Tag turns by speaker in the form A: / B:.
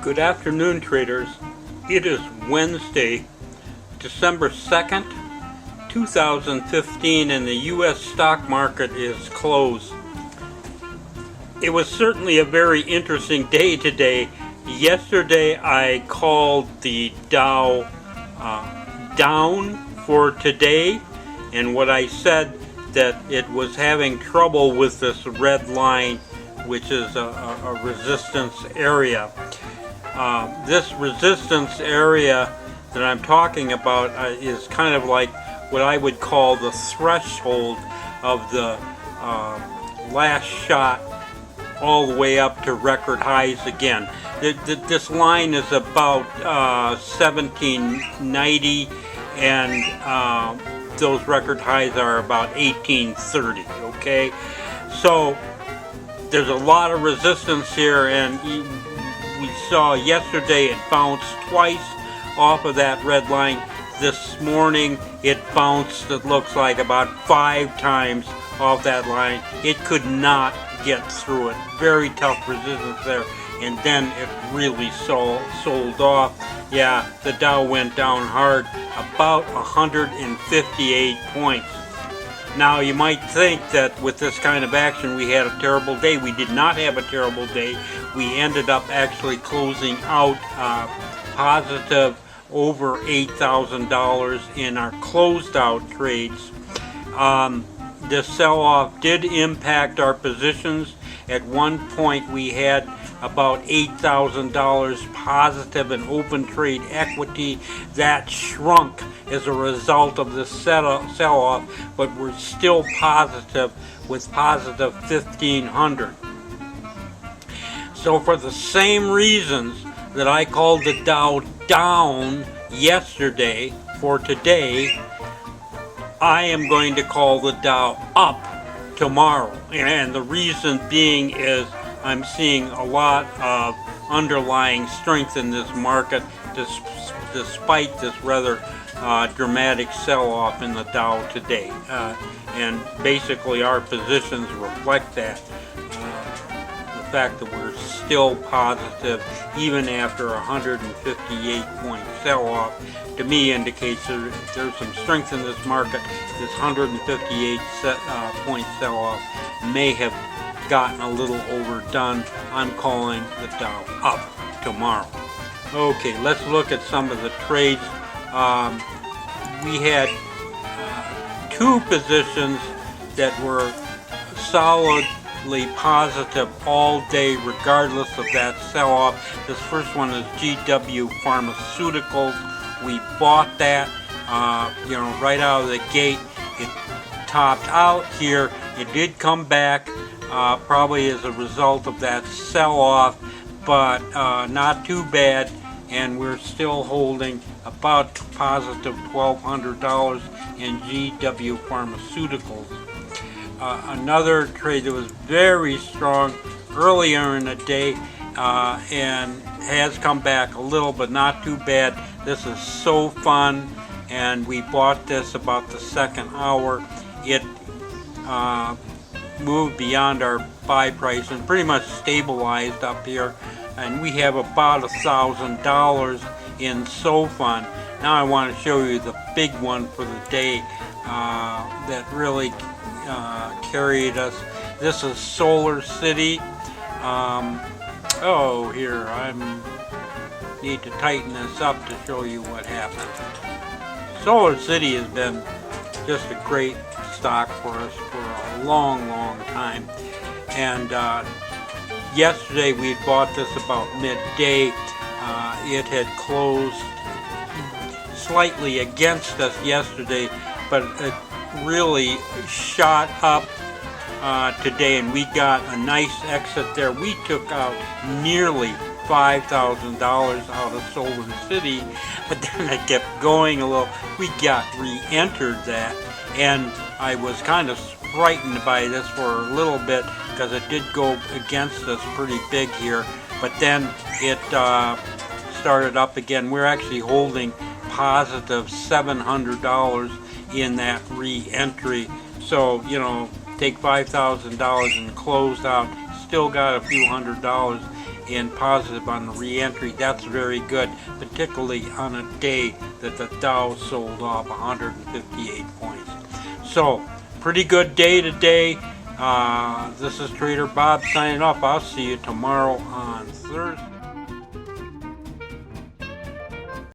A: Good afternoon, traders. It is Wednesday, December 2nd, 2015, and the U.S. stock market is closed. It was certainly a very interesting day today. Yesterday I called the Dow down for today, and what I said that it was having trouble with this red line, which is a resistance area. This resistance area that I'm talking about is kind of like what I would call the threshold of the last shot all the way up to record highs again. This line is about 1790, and those record highs are about 1830. Okay, so there's a lot of resistance here, and we saw yesterday it bounced twice off of that red line. This morning it bounced, it looks like, about 5 times off that line. It could not get through it. Very tough resistance there, and then it really sold off. Yeah, the Dow went down hard, about 158 points. Now you might think that with this kind of action we had a terrible day. We did not have a terrible day. We ended up actually closing out positive over $8,000 in our closed out trades. This sell-off did impact our positions. At one point we had about $8,000 positive in open trade equity. That shrunk as a result of the sell-off, but we're still positive with positive 1,500. So for the same reasons that I called the Dow down yesterday, for today I am going to call the Dow up tomorrow. And the reason being is I'm seeing a lot of underlying strength in this market despite this rather dramatic sell-off in the Dow today. And basically our positions reflect that. The fact that we're still positive even after a 158-point sell-off, to me, indicates there's some strength in this market. This 158-point sell-off may have gotten a little overdone. I'm calling the Dow up tomorrow. Okay, let's look at some of the trades. We had 2 positions that were solidly positive all day regardless of that sell-off. This first one is GW Pharmaceuticals. We bought that right out of the gate. It topped out here. It did come back probably as a result of that sell-off, but not too bad, and we're still holding about positive $1,200 in GW Pharmaceuticals. Another trade that was very strong earlier in the day and has come back a little, but not too bad. This is SoFun, and we bought this about the second hour. It moved beyond our buy price and pretty much stabilized up here, and we have about $1,000 in SoFun. Now I want to show you the big one for the day that really carried us. This is SolarCity. Here, I need to tighten this up to show you what happened. SolarCity has been just a great stock for us for a long time, and yesterday we had bought this about midday. It had closed slightly against us yesterday, but it really shot up today, and we got a nice exit there. We took out nearly $5,000 out of SolarCity, but then it kept going a little. We got re-entered that, and I was kind of frightened by this for a little bit because it did go against us pretty big here, but then it started up again. We're actually holding positive $700 in that re-entry. So, take $5,000 and closed out, still got a few $100 and positive on the re-entry. That's very good, particularly on a day that the Dow sold off 158 points. So, pretty good day today. This is Trader Bob signing off. I'll see you tomorrow on Thursday.